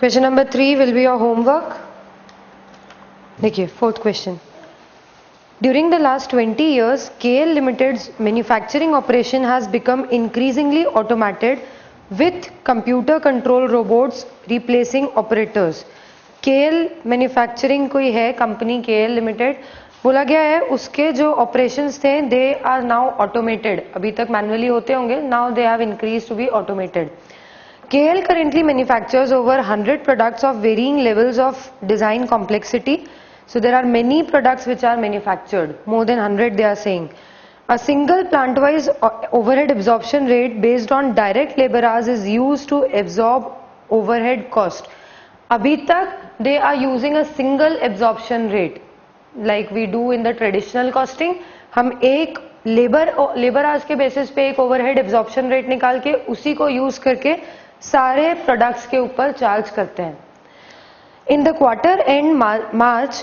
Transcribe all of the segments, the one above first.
Question number 3 will be your homework. देखिए, fourth question. During the last 20 years, KL Limited's manufacturing operation has become increasingly automated with computer control robots replacing operators. KL Manufacturing कोई है company KL Limited, बोला गया है उसके जो operations थे they are now automated. अभी तक manually होते होंगे, now they have increased to be automated. KL currently manufactures over 100 products of varying levels of design complexity. So there are many products which are manufactured, more than 100 they are saying. A single plant-wise overhead absorption rate based on direct labor hours is used to absorb overhead cost. Abhi tak they are using a single absorption rate like we do in the traditional costing. हम एक labour hours के basis पे एक overhead absorption rate निकाल के उसी को use करके सारे प्रोडक्ट्स के ऊपर चार्ज करते हैं. In the quarter end March,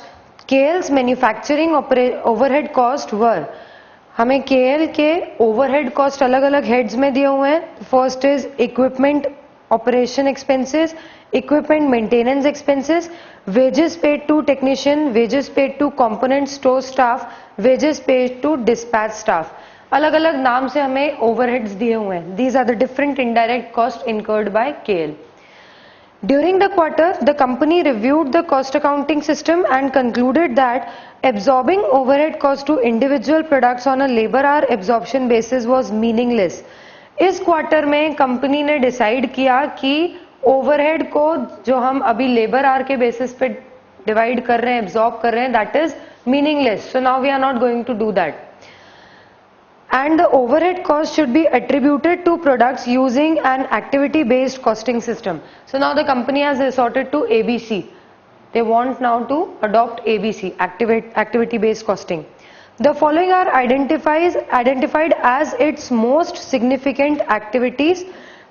KL's manufacturing overhead cost were, हमें KL के overhead cost अलग अलग heads में दिए हुए हैं. First is equipment operation expenses, equipment maintenance expenses, wages paid to technician, wages paid to component store staff, wages paid to dispatch staff. अलग अलग नाम से हमें overheads दिए हुए हैं. These are the different indirect costs incurred by KL. During the quarter, the company reviewed the cost accounting system and concluded that absorbing overhead cost to individual products on a labor hour absorption basis was meaningless. इस quarter में company ने decide किया कि overhead को जो हम अभी labour hour के बेसिस पे डिवाइड कर रहे हैं, एब्जॉर्ब कर रहे हैं, that is meaningless. So now we are not going to do that. And the overhead cost should be attributed to products using an activity based costing system. So now the company has resorted to ABC. They want now to adopt ABC, activity based costing. The following are identified as its most significant activities.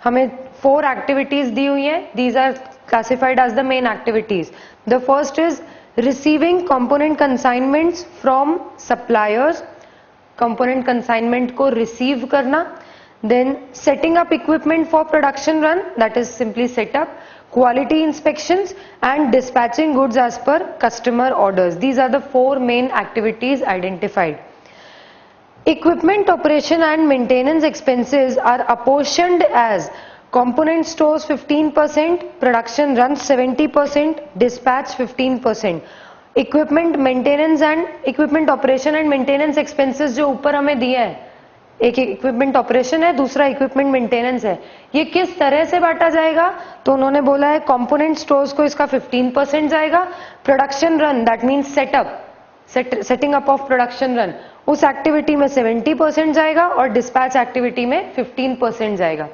हमें 4 activities दी हुई हैं. These are classified as the main activities. The first is receiving component consignments from suppliers. Component consignment को receive करना. Then setting up equipment for production run, that is simply setup. Quality inspections and dispatching goods as per customer orders. These are the 4 main activities identified. Equipment operation and maintenance expenses are apportioned as component stores 15%, production runs 70%, dispatch 15%. Equipment maintenance and equipment operation and maintenance expenses जो ऊपर हमें दिए हैं, एक equipment operation है, दूसरा equipment maintenance है, ये किस तरह से बांटा जाएगा? तो उन्होंने बोला है कंपोनेंट स्टोर्स को इसका 15% जाएगा. Production run that means setting up of production run, उस एक्टिविटी में 70% जाएगा और डिस्पैच एक्टिविटी में 15% जाएगा.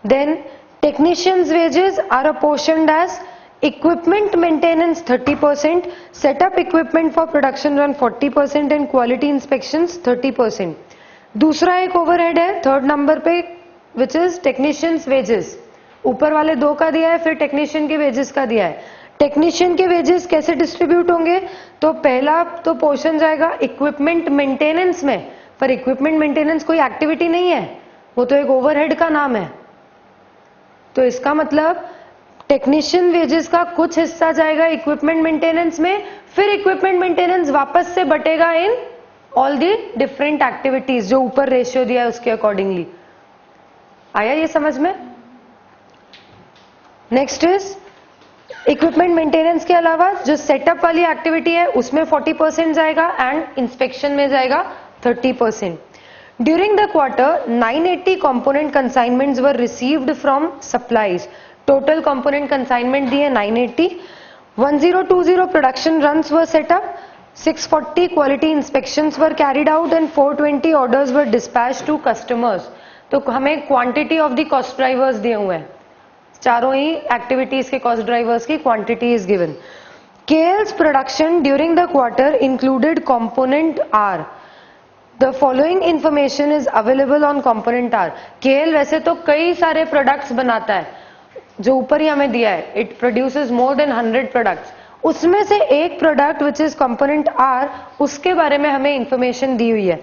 Then technicians wages are apportioned as equipment maintenance 30%, setup equipment for production run 40% and quality inspections 30%. दूसरा एक ओवरहेड है थर्ड नंबर पे विच इज टेक्नीशियंस वेजेस. ऊपर वाले 2 का दिया है, फिर टेक्नीशियन के वेजेस का दिया है. टेक्नीशियन के वेजेस कैसे डिस्ट्रीब्यूट होंगे? तो पहला तो पोर्शन जाएगा इक्विपमेंट मेंटेनेंस में, पर इक्विपमेंट मेंटेनेंस कोई एक्टिविटी नहीं है, वो तो एक ओवरहेड का नाम है. तो इसका मतलब टेक्नीशियन वेजेस का कुछ हिस्सा जाएगा इक्विपमेंट मेंटेनेंस में, फिर इक्विपमेंट मेंटेनेंस वापस से बटेगा in all the different activities जो ऊपर रेशियो दिया है उसके अकॉर्डिंगली. आया ये समझ में? नेक्स्ट इज इक्विपमेंट मेंटेनेंस के अलावा जो सेटअप वाली एक्टिविटी है उसमें 40% जाएगा एंड इंस्पेक्शन में जाएगा 30%. During the quarter 980 component consignments were received from supplies. Total component consignment दिए 980. 1020 production runs were setup, 640 quality inspections were carried out and 420 orders were dispatch to customers. तो हमें quantity of the cost drivers दिए हुए हैं, चारों ही activities के cost drivers की quantity is given. KL's production during the quarter included component R. The following information is available on component R. KL वैसे तो कई सारे प्रोडक्ट्स बनाता है, जो ऊपर ही हमें दिया है, it produces more than 100 products. उसमें से एक product which is component R, उसके बारे में हमें इंफॉर्मेशन दी हुई है.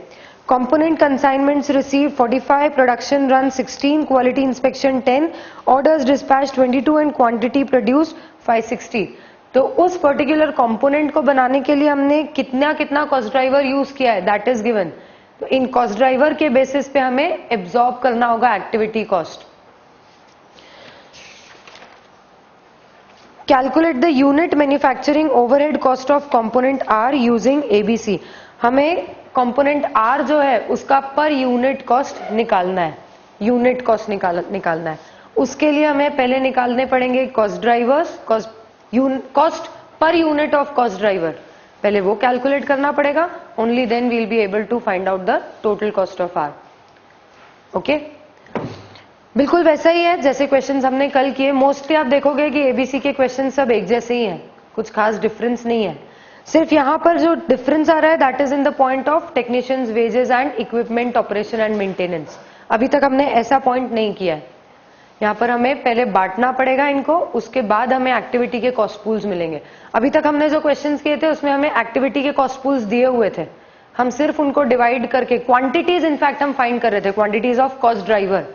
Component consignments received 45, production run 16, quality inspection 10, orders dispatched 22 and quantity produced 560. तो उस पर्टिकुलर कंपोनेंट को बनाने के लिए हमने कितना कितना कॉस्ट ड्राइवर यूज किया है, दैट इज गिवन. तो इन कॉस्ट ड्राइवर के बेसिस पे हमें एब्जॉर्ब करना होगा activity cost. Calculate the unit manufacturing overhead cost of component R using ABC. हमें कंपोनेंट आर जो है उसका पर यूनिट कॉस्ट निकालना है, यूनिट कॉस्ट निकालना है. उसके लिए हमें पहले निकालने पड़ेंगे cost drivers, cost per unit of cost driver, पहले वो कैलकुलेट करना पड़ेगा. Only then we'll be able to find out the total cost of R. Okay, बिल्कुल वैसा ही है जैसे क्वेश्चंस हमने कल किए. मोस्टली आप देखोगे कि एबीसी के क्वेश्चन सब एक जैसे ही हैं, कुछ खास डिफरेंस नहीं है. सिर्फ यहां पर जो डिफरेंस आ रहा है that is in the point of technicians wages and equipment operation and maintenance. अभी तक हमने ऐसा पॉइंट नहीं किया है. यहाँ पर हमें पहले बांटना पड़ेगा इनको, उसके बाद हमें एक्टिविटी के कॉस्ट पूल्स मिलेंगे. अभी तक हमने जो क्वेश्चंस किए थे उसमें हमें एक्टिविटी के कॉस्ट पूल्स दिए हुए थे, हम सिर्फ उनको डिवाइड करके क्वांटिटीज इनफैक्ट हम फाइंड कर रहे थे, quantities of cost driver.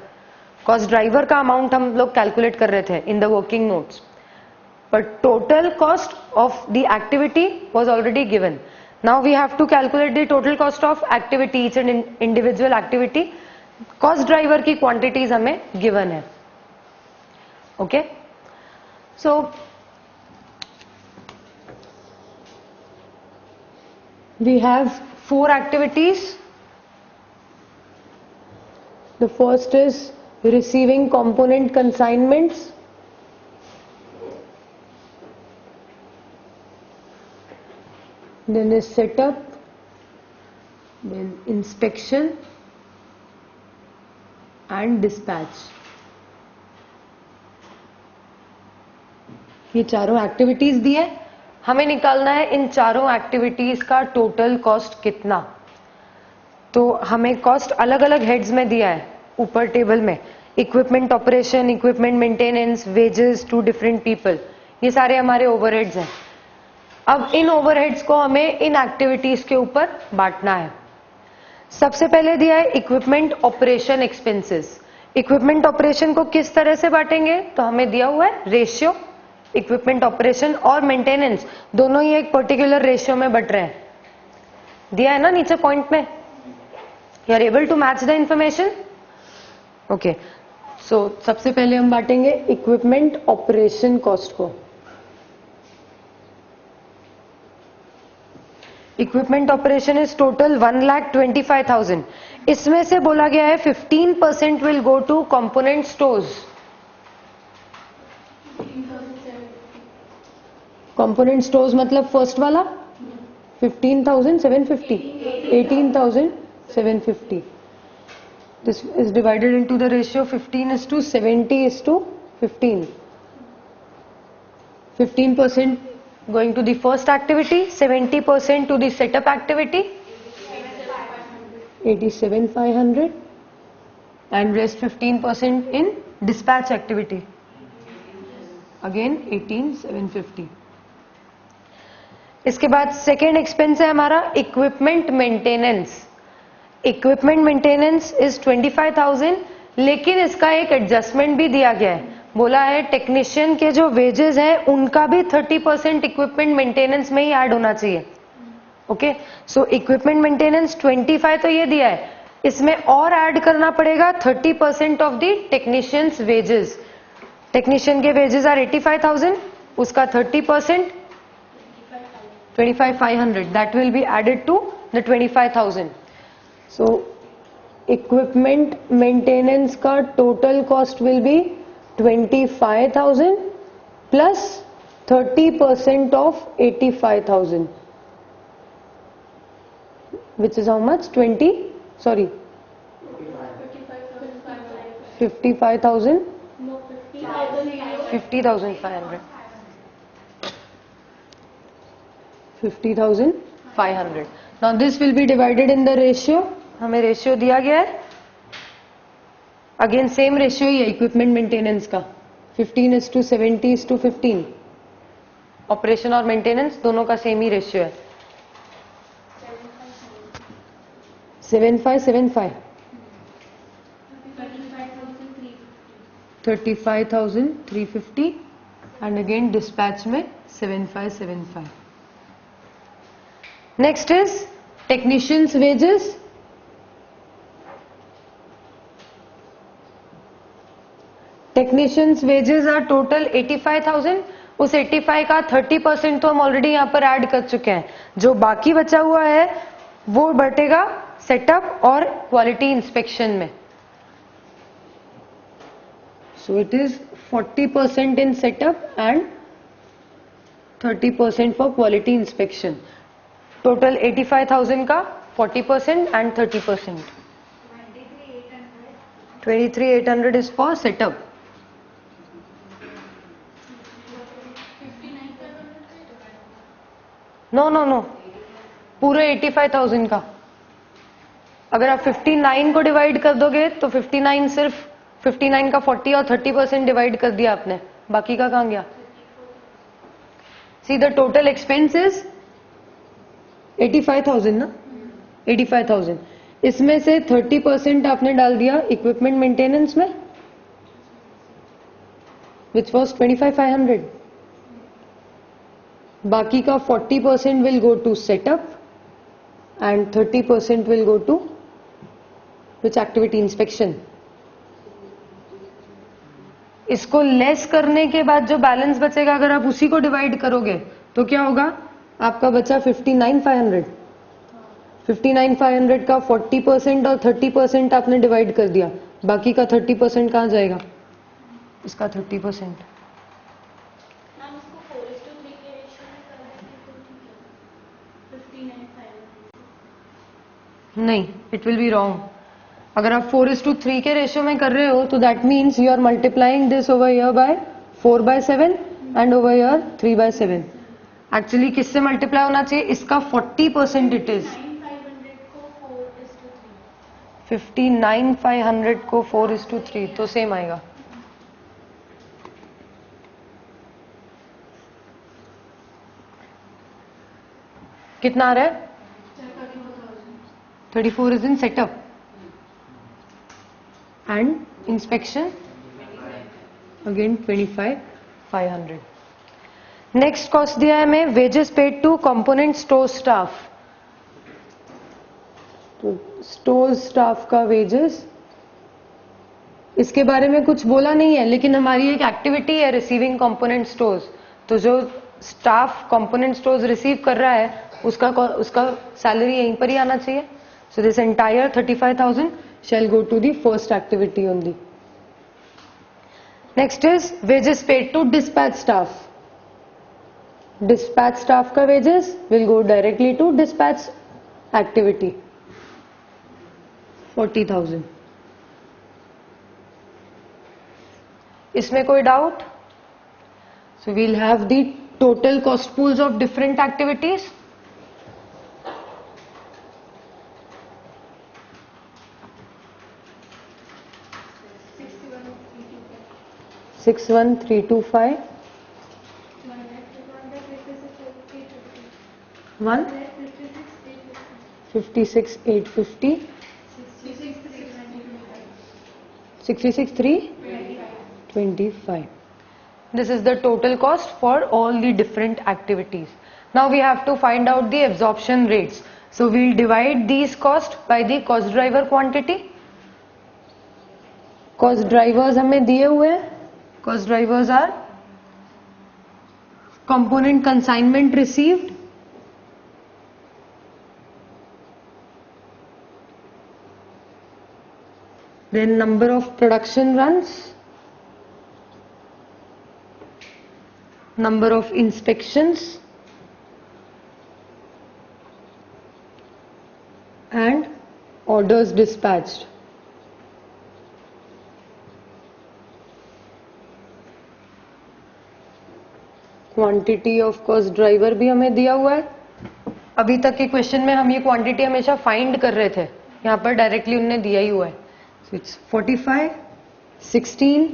Cost driver का अमाउंट हम लोग कैलकुलेट कर रहे थे in the working notes, but total cost of the activity was already given. Now we have to calculate the total cost of activity, each and individual activity. Cost driver की quantities हमें given है. Okay, so we have 4 activities. The first is receiving component consignments. Then is setup, then inspection and dispatch. ये चारों activities दी है, हमें निकालना है इन चारों एक्टिविटीज का टोटल कॉस्ट कितना. तो हमें कॉस्ट अलग अलग हेड्स में दिया है ऊपर टेबल में. Equipment operation, equipment maintenance, wages to different people, ये सारे हमारे ओवरहेड्स हैं. अब इन ओवरहेड्स को हमें इन एक्टिविटीज के ऊपर बांटना है. सबसे पहले दिया है equipment operation expenses. Equipment operation को किस तरह से बांटेंगे, तो हमें दिया हुआ है रेशियो. इक्विपमेंट ऑपरेशन और मेंटेनेंस दोनों ही एक पर्टिकुलर रेशियो में बट रहे हैं, दिया है ना नीचे पॉइंट में. You are able to match the information. Okay, so सबसे पहले हम बांटेंगे इक्विपमेंट ऑपरेशन कॉस्ट को. Equipment operation is total 1,25,000. इसमें से बोला गया है 15% will go to component stores. Component stores मतलब फर्स्ट वाला 15,750, 18,750. This is divided into the ratio 15:70:15. 15% going to the first activity, 70% to the setup activity, 87,500, and rest 15% in dispatch activity, again 18,750. इसके बाद second expense है हमारा equipment maintenance. Equipment maintenance is 25,000, लेकिन इसका एक adjustment भी दिया गया है. बोला है टेक्नीशियन के जो वेजेस हैं उनका भी 30% इक्विपमेंट मेंटेनेंस में ही ऐड होना चाहिए. ओके, सो इक्विपमेंट मेंटेनेंस 25 तो ये दिया है, इसमें और ऐड करना पड़ेगा 30% of the technicians wages. Technician के वेजेस आर 85,000, उसका 30% 25,500, that will be added to the 25,000. So equipment maintenance का total cost will be 25,000 plus 30% of 85,000, which is how much? 55,000? No, 50,500. 50,500. Now this will be divided in the ratio. हमें ratio दिया गया है, again same ratio ही है equipment maintenance का, 15:70:15. Operation और maintenance दोनों का सेम ही रेशियो है. 7575 35,350 and again dispatch में 7575. Next is technicians wages. Technicians wages are total 85,000. उस 85 का 30% तो हम ऑलरेडी यहाँ पर ऐड कर चुके हैं. जो बाकी बचा हुआ है वो बटेगा सेटअप और क्वालिटी इंस्पेक्शन में. So it is 40% in setup and 30% for quality inspection. Total 85,000 का 40% and 30%. 23,800 is for setup. No पूरे 85,000 का. अगर आप 59 को डिवाइड कर दोगे तो 59 सिर्फ 59 का 40 और 30% डिवाइड कर दिया आपने. बाकी का कहां गया? See the total expense is 85,000 ना. 85,000 इसमें से 30% आपने डाल दिया इक्विपमेंट मेंटेनेंस में विच वॉज 25,500. बाकी का 40% will go to setup and 30% will go to which activity? Inspection. इसको लेस करने के बाद जो बैलेंस बचेगा अगर आप उसी को डिवाइड करोगे तो क्या होगा? आपका बचा 59,500. 59,500 का 40% और 30% आपने डिवाइड कर दिया. बाकी का 30% कहाँ जाएगा? इसका 30%. नहीं, इट विल बी रॉन्ग. अगर आप 4:3 के रेशियो में कर रहे हो तो that means you are multiplying this over here by 4/7 and over here 3/7. Actually किससे मल्टीप्लाई होना चाहिए? इसका 40% इट इज. 59,500 को 4:3 तो सेम आएगा. कितना आ रहा है? 34 is in setup and inspection again 25,500. Next cost दिया है हमें wages paid to component store staff. तो स्टोर स्टाफ का वेजेस इसके बारे में कुछ बोला नहीं है लेकिन हमारी एक एक्टिविटी है रिसीविंग कंपोनेंट स्टोर्स. तो जो स्टाफ कंपोनेंट स्टोर्स रिसीव कर रहा है उसका सैलरी यहीं पर ही आना चाहिए. So this entire 35,000 shall go to the first activity only. Next is wages paid to dispatch staff. Dispatch staff का wages will go directly to dispatch activity. 40,000. इसमें कोई doubt? So we'll have the total cost pools of different activities. Six 1,325 1 56,850 66,325. This is the total cost for all the different activities. Now we have to find out the absorption rates. So we'll divide these costs by the cost driver quantity. Cost drivers हमें दिए हुए हैं. Cost drivers are component consignment received, then number of production runs, number of inspections and orders dispatched. Quantity of cost driver भी हमें दिया हुआ है. अभी तक के क्वेश्चन में हम ये क्वांटिटी हमेशा फाइंड कर रहे थे, यहाँ पर डायरेक्टली उन्होंने दिया ही हुआ है. So it's 45, 16,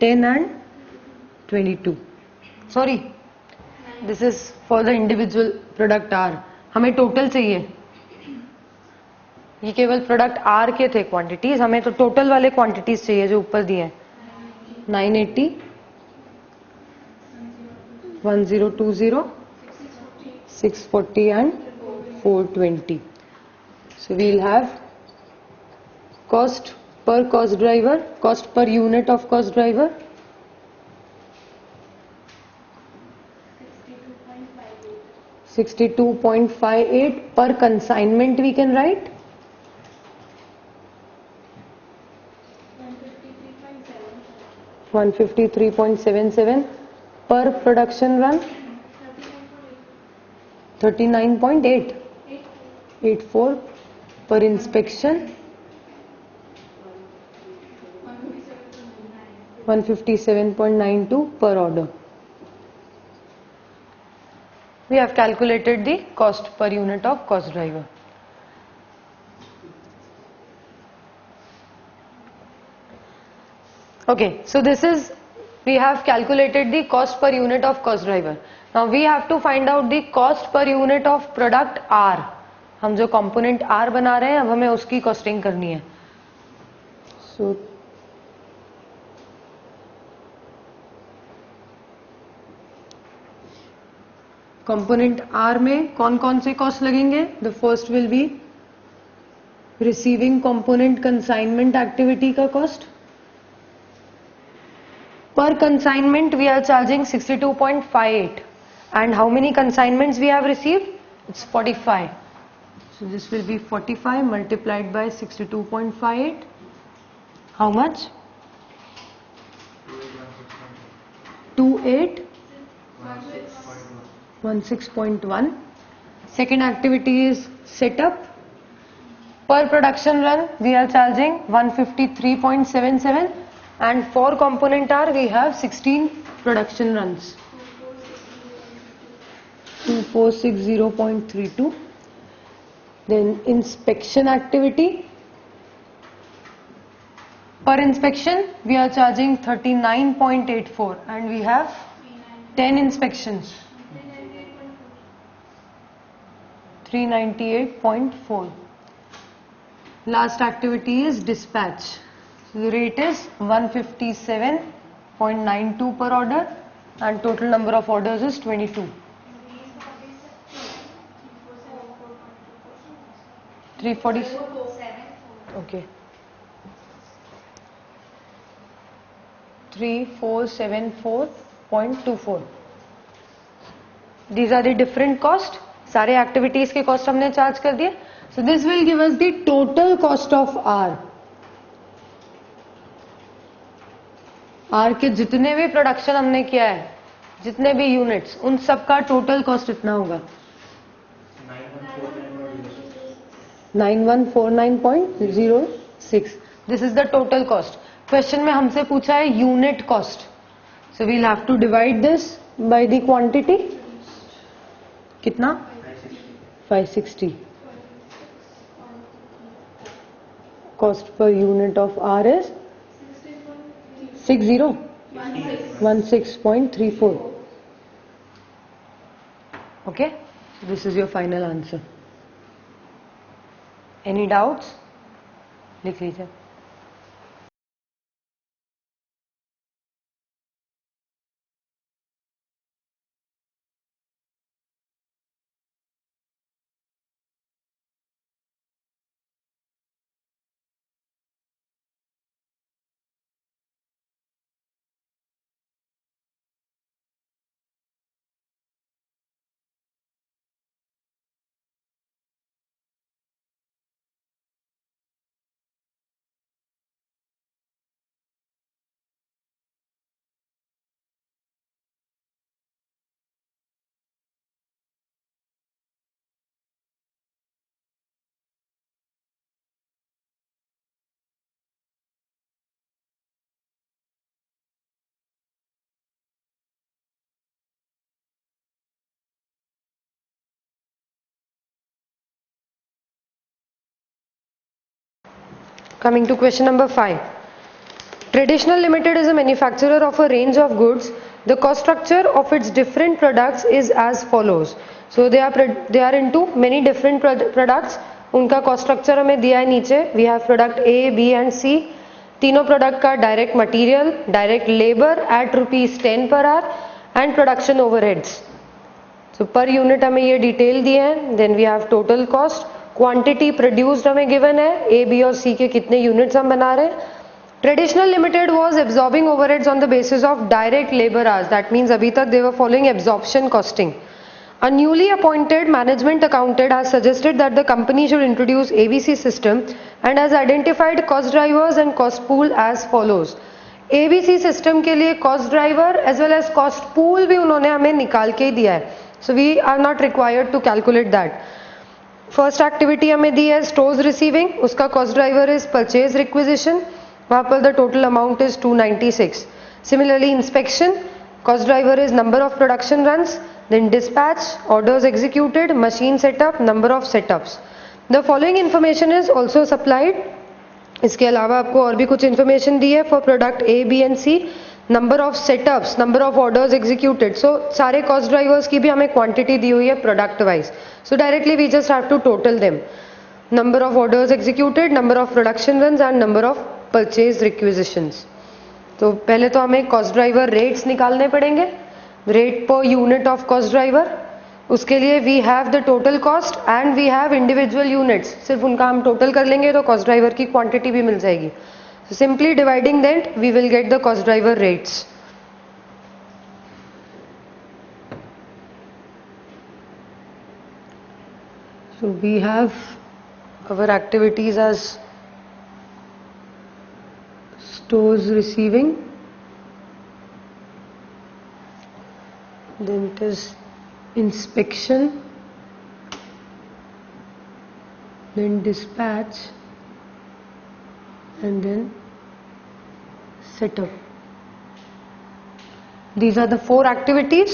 10 and 22. Sorry, this is for the individual product R. हमें टोटल चाहिए. ये केवल प्रोडक्ट आर के थे क्वांटिटीज, हमें तो टोटल वाले क्वांटिटीज चाहिए जो ऊपर दिए हैं. 980, 1020, 640 and 420. So we'll have cost per cost driver, cost per unit of cost driver. 62.58 per consignment we can write. 153.77 per production run. 39.84 per inspection. 157.92 per order. We have calculated the cost per unit of cost driver. Okay, so this is, we have calculated the cost per unit of cost driver. Now we have to find out the cost per unit of product R. हम जो component R बना रहे हैं अब हमें उसकी costing करनी है. So component R में कौन कौन से cost लगेंगे? The first will be receiving component consignment activity का cost. Per consignment we are charging 62.58 and how many consignments we have received? It's 45. So this will be 45 multiplied by 62.58. How much? 2816.1. Second activity is setup. Per production run we are charging 153.77 and for component R we have 16 production runs. 2460.32. Then inspection activity. Per inspection we are charging 39.84 and we have 10 inspections. 398.4. Last activity is dispatch. The rate is 157.92 per order and total number of orders is 22. 340. Okay. 3474.24. These are the different cost. सारे activities के cost हमने charge कर दिए. So this will give us the total cost of R. R के जितने भी production हमने किया है, जितने भी यूनिट्स, उन सब का टोटल कॉस्ट इतना होगा 9149.06. This is the total cost. Question में हमसे पूछा है unit cost, so we'll have to divide this by the quantity. कितना? 560. Cost per unit of R is 16.34. Okay, this is your final answer. Any doubts? लिख लीजिए. Coming to question number 5. Traditional Limited is a manufacturer of a range of goods. The cost structure of its different products is as follows. So they are into many different products. उनका cost structure हमें दिया है नीचे. We have product A, B and C. तीनों product का direct material, direct labour at ₹10 per hour and production overheads. So per unit हमें ये detail दिए हैं. Then we have total cost, quantity produced हमें गिवन है, ए, बी और सी के कितने यूनिट्स हम बना रहे हैं. Traditional limited was absorbing overheads on the basis of direct labour hours. That means अभी तक they were following absorption costing. A newly appointed management accountant has suggested that the company should introduce ABC system and has identified cost drivers and cost pool as follows. ABC system के लिए cost driver as well as cost pool भी उन्होंने हमें निकाल के ही दिया है. So we are not required to calculate that. First activity हमें दी है stores receiving, उसका cost driver is purchase requisition, वहाँ पर the total amount is 296. Similarly inspection, cost driver is number of production runs. Then dispatch, orders executed, machine setup, number of setups. The following information is also supplied. इसके अलावा आपको और भी कुछ information दी है for product A, B and C. Number of setups, number of orders executed. So सारे cost drivers की भी हमें quantity दी हुई है product wise. So directly we just have to total them. Number of orders executed, number of production runs and number of purchase requisitions. तो पहले तो हमें cost driver rates निकालने पड़ेंगे. रेट पर यूनिट ऑफ कॉस्ट ड्राइवर, उसके लिए we have the total cost and we have individual units. सिर्फ उनका हम टोटल कर लेंगे तो कॉस्ट ड्राइवर की क्वांटिटी भी मिल जाएगी. So simply dividing that we will get the cost driver rates. So we have our activities as stores receiving, then it is inspection, then dispatch and then setup. These are the 4 activities.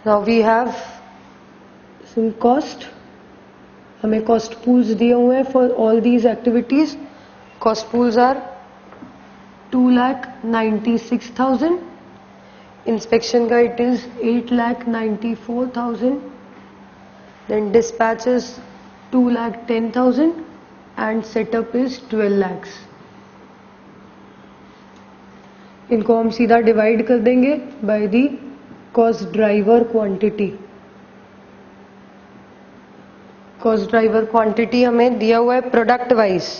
Now we have some cost. हमें cost pools दिए हुए हैं for all these activities. Cost pools are 2,96,000. Inspection का it is 8,94,000. Then dispatch is 2,10,000 and setup is 12 lakhs. इनको हम सीधा divide कर देंगे by the cost driver quantity. Cost driver quantity हमें दिया हुआ है product wise.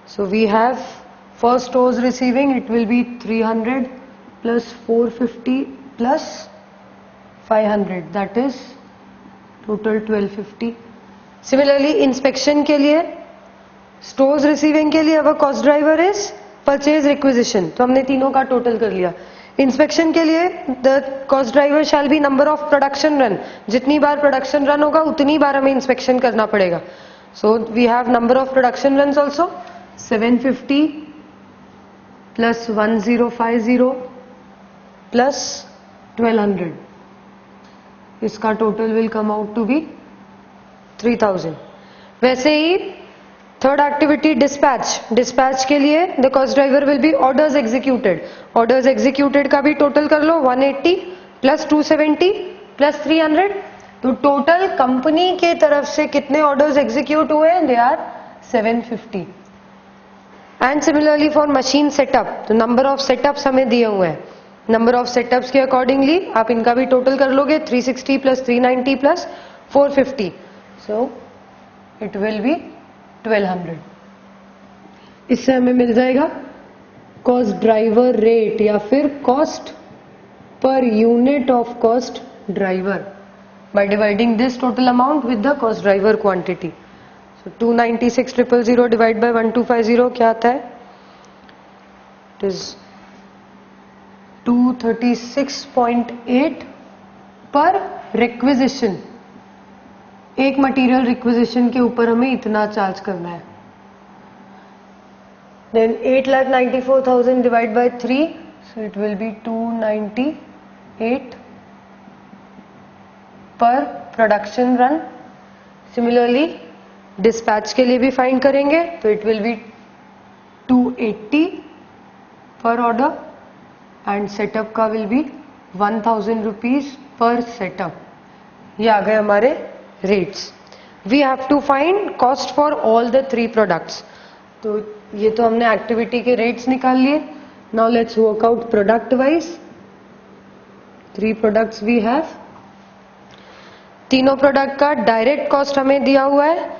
So we have for stores receiving it will be 300 plus 450 plus 500, that is total 1250. Similarly inspection के लिए, stores receiving के लिए our cost driver is purchase requisition. तो हमने तीनों का टोटल कर लिया. इंस्पेक्शन के लिए the cost driver shall be number of production run. जितनी बार प्रोडक्शन रन होगा उतनी बार हमें इंस्पेक्शन करना पड़ेगा. So we have number of production runs also 750 plus 1050 plus 1200. इसका total will come out to be 3000. वैसे ही थर्ड एक्टिविटी डिस्पैच. डिस्पैच के लिए the cost driver will be orders executed. Orders executed का भी टोटल कर लो 180 प्लस 270 प्लस 300. तो total company के तरफ से कितने ऑर्डर्स एग्जीक्यूट हुए हैं? They are 750. And similarly for machine setup, तो नंबर ऑफ सेटअप्स हमें दिए हुए हैं. नंबर ऑफ सेटअप्स के अकॉर्डिंगली आप इनका भी टोटल कर लोगे 360 plus 390 plus 450. So it will be 1200. इससे हमें मिल जाएगा कॉस्ट ड्राइवर रेट या फिर cost per unit of cost driver by dividing this total amount with the cost driver quantity. So 296,000 divided by 1250 क्या आता है? It is 236.8 per requisition. एक material requisition के ऊपर हमें इतना चार्ज करना है. Then 8,94,000 divided by 3, so it will be 298 पर प्रोडक्शन रन. सिमिलरली डिस्पैच के लिए भी फाइंड करेंगे तो इट विल बी 280 पर ऑर्डर एंड सेटअप का विल बी 1000 रुपीज पर सेटअप. ये आ गए हमारे rates. We have to find cost for all the 3 products. तो ये तो हमने एक्टिविटी के रेट्स निकाल लिए. Now let's work out product wise. 3 products we have. तीनों प्रोडक्ट का डायरेक्ट कॉस्ट हमें दिया हुआ है.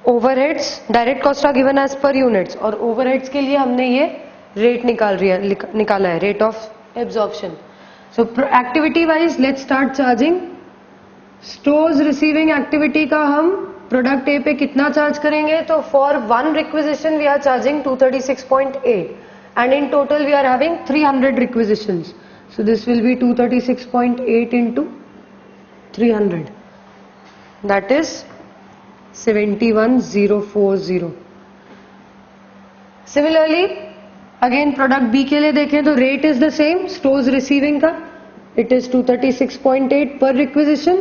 Overheads direct cost are given as per units, और ओवरहेड्स के लिए हमने ये रेट निकाला है, rate of absorption. So activity wise let's start charging. Stores receiving activity का हम प्रोडक्ट ए पे कितना चार्ज करेंगे? तो for 1 requisition we are charging 236.8 and in total we are having 300 requisitions. So this will be 236.8 into 300, that is 71,040. Similarly, again product B के लिए देखें तो rate is the same. Stores receiving का it is 236.8 पर requisition,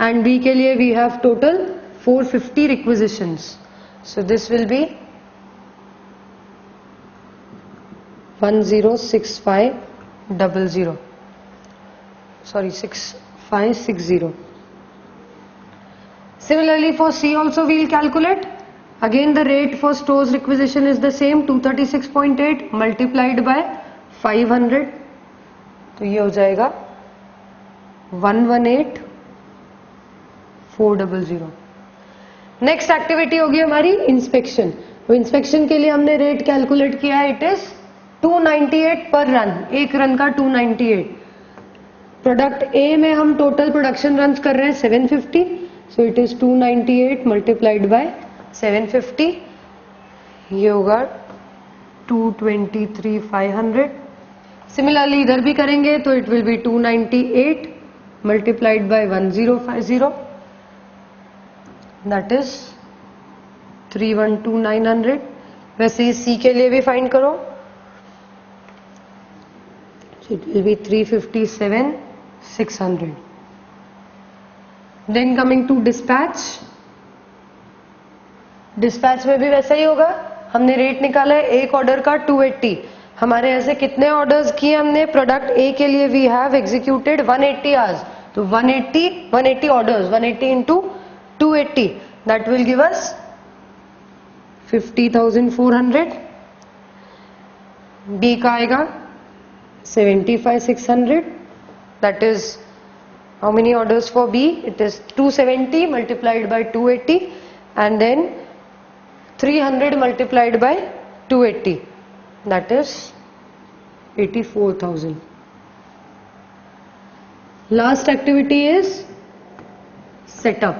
and B के लिए we have total 450 requisitions. So this will be 106500, sorry 6560. Similarly for C also we will calculate. Again the rate for stores requisition is the same, 236.8 multiplied by 500, तो ये हो जाएगा 118,400. Next activity होगी हमारी inspection. तो inspection के लिए हमने रेट कैलकुलेट किया है, इट इज 298 पर रन. एक रन का 298. प्रोडक्ट ए में हम टोटल प्रोडक्शन रन कर रहे हैं 750, so it is 298 multiplied by 750, ये होगा 223,500. सिमिलरली इधर भी करेंगे तो it will be 298 multiplied by 1050, that is 312,900. वैसे ही सी के लिए भी फाइंड करो, it will be 357,600. Then coming to dispatch. Dispatch में भी वैसा ही होगा. हमने रेट निकाला है एक ऑर्डर का 280. हमारे ऐसे कितने ऑर्डर्स किए हमने? प्रोडक्ट ए के लिए वी हैव एग्जीक्यूटेड 180 आवर्स. तो 180 orders, 180 into 280, that will give us 50,400. B का आएगा 75,600, that is how many orders for B? It is 270 multiplied by 280 and then 300 multiplied by 280, that is 84,000. Last activity is setup.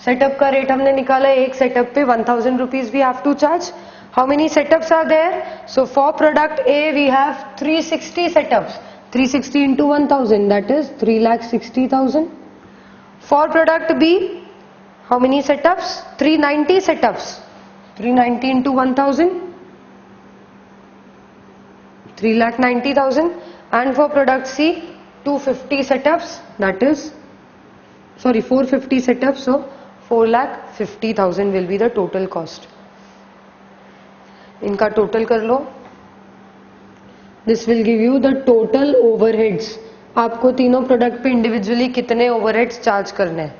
Setup का rate हमने निकाला है. एक setup पे 1,000 rupees we have to charge. How many setups are there? So for product A we have 360 setups. 360 into 1,000, that is 3,60,000. For product B, how many setups? 390 setups. 390 into 1,000, 3,90,000. And for product C, 250 setups, that is, sorry, 450 setups, so 4,50,000 will be the total cost. इनका total कर लो. This will give you the total overheads. आपको तीनों product पे individually कितने overheads charge करने हैं.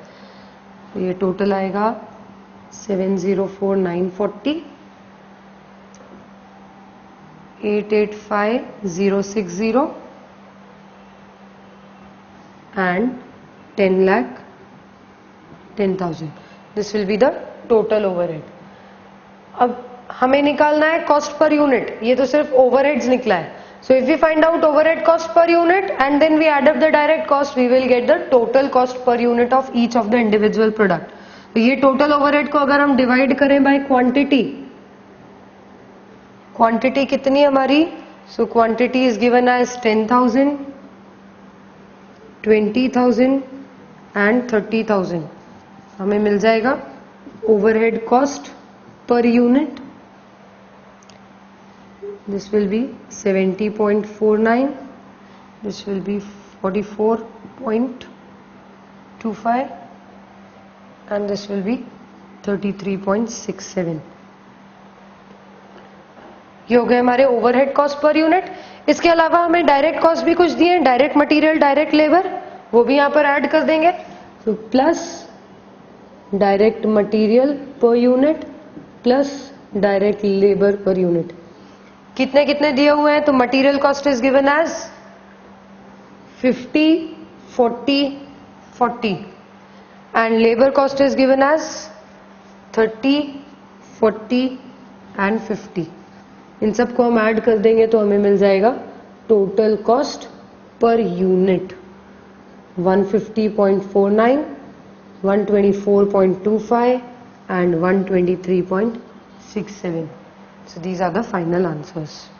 तो ये टोटल आएगा 704,940, 885,060 and 10,10,000. This will be the total overhead. अब हमें निकालना है कॉस्ट पर यूनिट. ये तो सिर्फ ओवरहेड्स निकला है. So if we find out overhead cost per unit and then we add up the direct cost, we will get the total cost per unit of each of the individual product. तो ये total overhead को अगर हम divide करें by quantity, quantity कितनी हमारी? So quantity is given as 10,000, 20,000 and 30,000. हमें मिल जाएगा overhead cost per unit. This will be 70.49, this will be 44.25 and this will be 33.67. ये हो गए हमारे ओवरहेड कॉस्ट पर यूनिट. इसके अलावा हमें डायरेक्ट कॉस्ट भी कुछ दिए, डायरेक्ट मटेरियल, डायरेक्ट लेबर, वो भी यहाँ पर ऐड कर देंगे. तो plus direct material per unit plus direct labour per unit. कितने कितने दिए हुए हैं? तो material cost is given as 50, 40, 40 and labor cost is given as 30, 40 and 50. इन सबको हम ऐड कर देंगे तो हमें मिल जाएगा total cost per unit 150.49, 124.25 and 123.67. So these are the final answers.